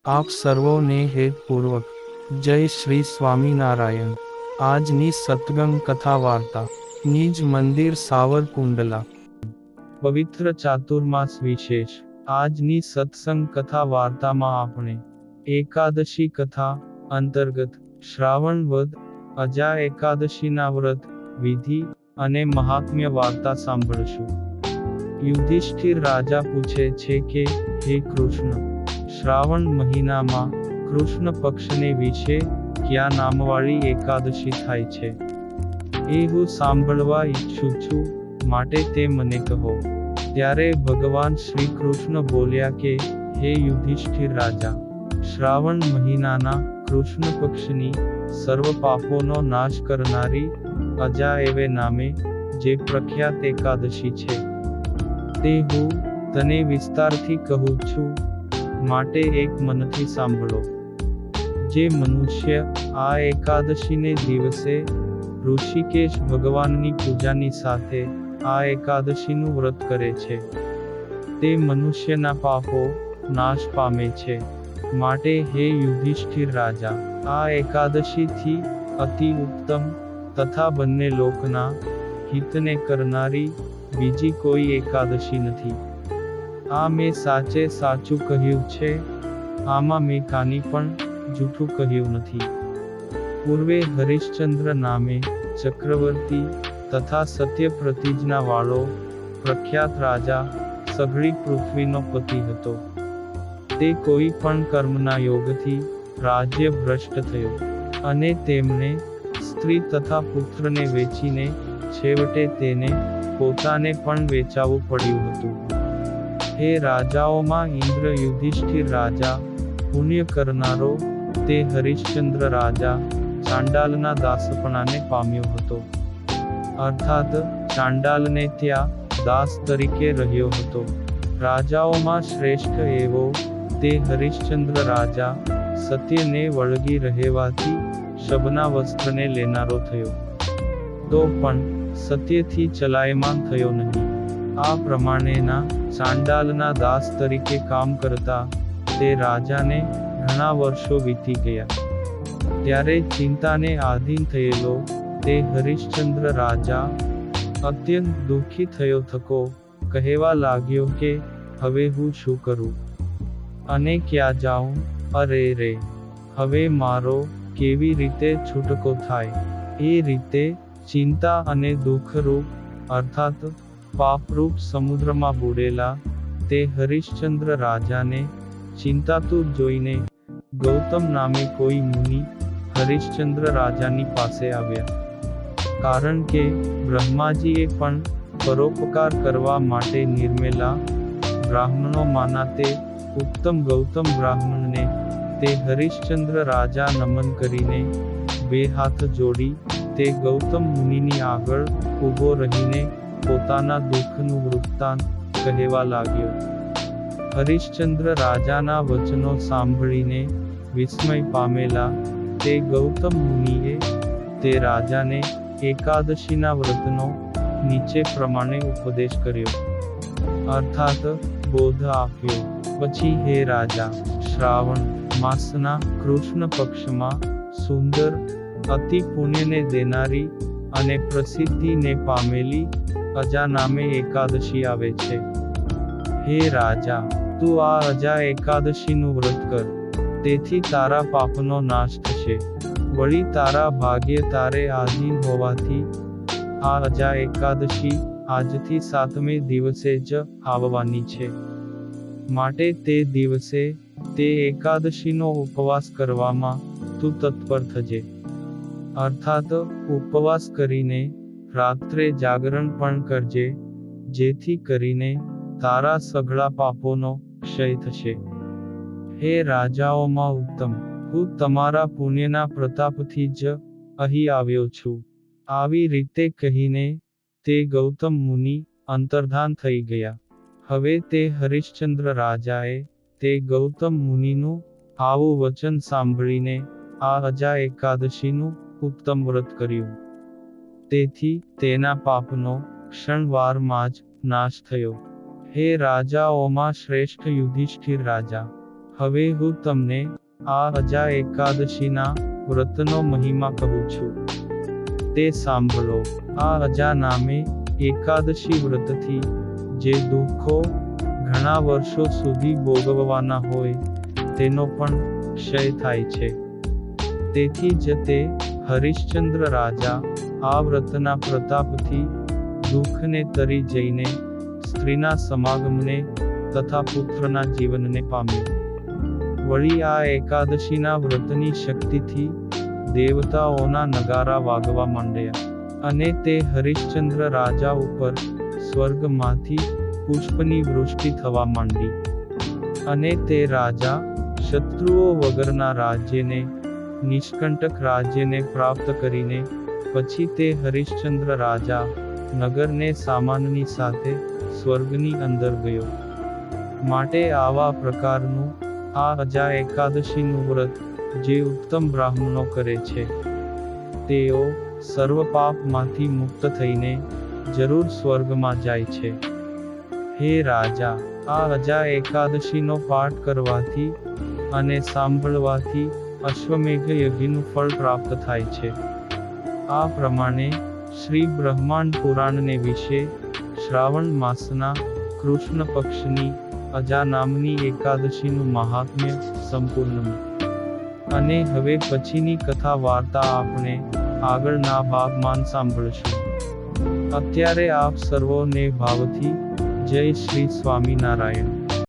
આપ સર્વોને હેતપૂર્વક જય શ્રી સ્વામિનારાયણ। આજની સત્સંગ કથા વાર્તા નિજ મંદિર સાવરકુંડલા પવિત્ર ચાતુર્માસ વિશેષ। આજની સત્સંગ કથા વાર્તામાં આપણે એકાદશી કથા અંતર્ગત શ્રાવણ વદ અજા એકાદશીના વ્રત વિધિ અને મહાત્મ્ય વાર્તા સાંભળશું। યુધિષ્ઠિર રાજા પૂછે છે કે હે કૃષ્ણ, શ્રાવણ મહિનામાં કૃષ્ણ પક્ષને વિશે કયા નામવાળી એકાદશી થાય છે? એ હું સાંભળવા ઈચ્છું છું, માટે તે મને કહો। ત્યારે ભગવાન શ્રી કૃષ્ણ બોલ્યા કે હે યુધિષ્ઠિર રાજા, શ્રાવણ મહિનાના કૃષ્ણ પક્ષની સર્વ પાપોનો નાશ કરનારી અજા એવે નામે જે પ્રખ્યાત એકાદશી છે, તે હું તને વિસ્તારથી કહું છું, માટે એક મનથી સાંભળો। જે મનુષ્ય આ એકાદશીને દિવસે ઋષિકેશ ભગવાનની પૂજાની સાથે આ એકાદશીનું વ્રત કરે છે, તે મનુષ્યના પાપો નાશ પામે છે। માટે હે યુધિષ્ઠિર રાજા, આ એકાદશીથી અતિ ઉત્તમ તથા બંને લોકના હિતને કરનારી બીજી કોઈ એકાદશી નથી। આ મેં સાચે સાચું કહ્યું છે, આમાં મેં કાની પણ જૂઠું કહ્યું નથી। પૂર્વે હરિશ્ચંદ્ર નામે ચક્રવર્તી તથા સત્ય પ્રતિજ્ઞા વાળો પ્રખ્યાત રાજા સઘળી પૃથ્વીનો પતિ હતો। તે કોઈ પણ કર્મના યોગથી રાજ્ય ભ્રષ્ટ થયો, અને તેમને સ્ત્રી તથા પુત્રને વેચીને છેવટે તેને પોતાને પણ વેચાવું પડ્યું હતું। હે રાજાઓમાં ઇન્દ્ર યુધિષ્ઠિર રાજા પુણ્ય કરનારો તે હરિશ્ચંદ્ર રાજા ચાંડાલના દાસપણાને પામ્યો હતો, અર્થાત ચાંડાલને ત્યાં દાસ તરીકે રહ્યો હતો। રાજાઓમાં શ્રેષ્ઠ એવો તે હરિશ્ચંદ્ર રાજા સત્યને વળગી રહેવાથી શબના વસ્ત્રને લેનારો થયો, તો પણ સત્યથી ચલાયમાન થયો નહીં। આ પ્રમાણેના ચાંડાલના દાસ તરીકે કામ કરતા તે રાજાને ઘણા વર્ષો વીતી ગયા। ત્યારે ચિંતાને આધીન થયેલો તે હરિશ્ચંદ્ર રાજા અત્યંત દુઃખી થયો થકો કહેવા લાગ્યો કે હવે હું શું કરું અને ક્યાં જાઉં? અરે રે, હવે મારો કેવી રીતે છૂટકો થાય? એ રીતે ચિંતા અને દુઃખરૂપ અર્થાત પાપરૂપ સમુદ્રમાં બુડેલા તે હરિશ્ચંદ્ર રાજાને ચિંતાતુર જોઈને ગૌતમ નામે કોઈ મુનિ હરિશ્ચંદ્ર રાજાની પાસે આવ્યા। કારણ કે બ્રહ્માજીએ પણ પરોપકાર કરવા માટે નિર્મેલા બ્રાહ્મણોમાંના તે ઉત્તમ ગૌતમ બ્રાહ્મણને તે હરિશ્ચંદ્ર રાજા નમન કરીને બે હાથ જોડી તે ગૌતમ મુનિની આગળ ઊભો રહીને પોતાના દુઃખનું વૃત્તાંત કહેવા લાગ્યો। હરિશ્ચંદ્ર રાજાના વચનો સાંભળીને વિસ્મય પામેલા તે ગૌતમ મુનિએ તે રાજાને એકાદશીના વ્રતનો નીચે પ્રમાણે ઉપદેશ કર્યો, અર્થાત બોધ આપ્યો। પછી હે રાજા, શ્રાવણ માસના કૃષ્ણ પક્ષમાં સુંદર અતિ પુણ્યને દેનારી અને પ્રસિદ્ધિને પામેલી અજા નામે એકાદશી આવે છે। હે રાજા, તું આ અજા એકાદશીનું વ્રત કર, તેથી તારા પાપનો નાશ થશે। વળી તારા ભાગ્ય તારે આધીન હોવાથી આ અજા એકાદશી આજથી 7મે દિવસે જ આવવાની છે। માટે તે દિવસે તે એકાદશીનો ઉપવાસ કરવામાં તું તત્પર થજે, અર્થાત ઉપવાસ કરીને રાત્રે જાગરણ પણ કરજે, જેથી કરીને તારા સઘળા પાપોનો ક્ષય થશે। હે રાજાઓમાં ઉત્તમ, હું તમારા પુણ્યના પ્રતાપથી જ અહીં આવ્યો છું। આવી રીતે કહીને તે ગૌતમ મુનિ અંતર્ધાન થઈ ગયા। હવે તે હરિશ્ચંદ્ર રાજાએ તે ગૌતમ મુનિનું આવું વચન સાંભળીને આ અજા એકાદશીનું ઉત્તમ વ્રત કર્યું। તેથી તેના પાપનો ક્ષણવારમાં જ નાશ થયો। હે રાજાઓમાં શ્રેષ્ઠ યુધિષ્ઠિર રાજા, હવે હું તમને આ અજા એકાદશીના વ્રતનો મહિમા કહું છું, તે સાંભળો. આ અજા નામે એકાદશી વ્રતથી જે દુઃખો ઘણા વર્ષો સુધી ભોગવવાના હોય તેનો પણ ક્ષય થાય છે. તેથી જ તે હરિશ્ચંદ્ર રાજા આ વ્રતના પ્રતાપથી દુઃખને તરી જઈને સ્ત્રીના સમાગમને તથા પુત્રના જીવનને પામ્યો. વળી આ એકાદશીના વ્રતની શક્તિથી દેવતાઓના નગારા વાગવા માંડ્યા, અને તે હરિશ્ચંદ્ર રાજા ઉપર સ્વર્ગમાંથી પુષ્પની વૃષ્ટિ થવા માંડી. અને તે રાજા શત્રુઓ વગરના રાજ્યને, નિષ્કંટક રાજ્યને પ્રાપ્ત કરીને પછી તે હરિશ્ચંદ્ર રાજા નગરને સામાનની સાથે સ્વર્ગની અંદર ગયો. માટે આવા પ્રકારનું આ અજા એકાદશીનું વ્રત જે ઉત્તમ બ્રાહ્મણો કરે છે તેઓ સર્વ પાપમાંથી મુક્ત થઈને જરૂર સ્વર્ગમાં જાય છે. હે રાજા, આ અજા એકાદશીનો પાઠ કરવાથી અને સાંભળવાથી અશ્વમેઘ યજ્ઞનું ફળ પ્રાપ્ત થાય છે. આ પ્રમાણે શ્રી બ્રહ્માંડ પુરાણને વિશે શ્રાવણ માસના કૃષ્ણ પક્ષની અજા નામની એકાદશીનું મહાત્મ્ય સંપૂર્ણ. અને હવે પછીની કથા વાર્તા આપણે આગળના ભાગમાં સાંભળશું. અત્યારે આપ સર્વોને ભાવથી જય શ્રી સ્વામિનારાયણ.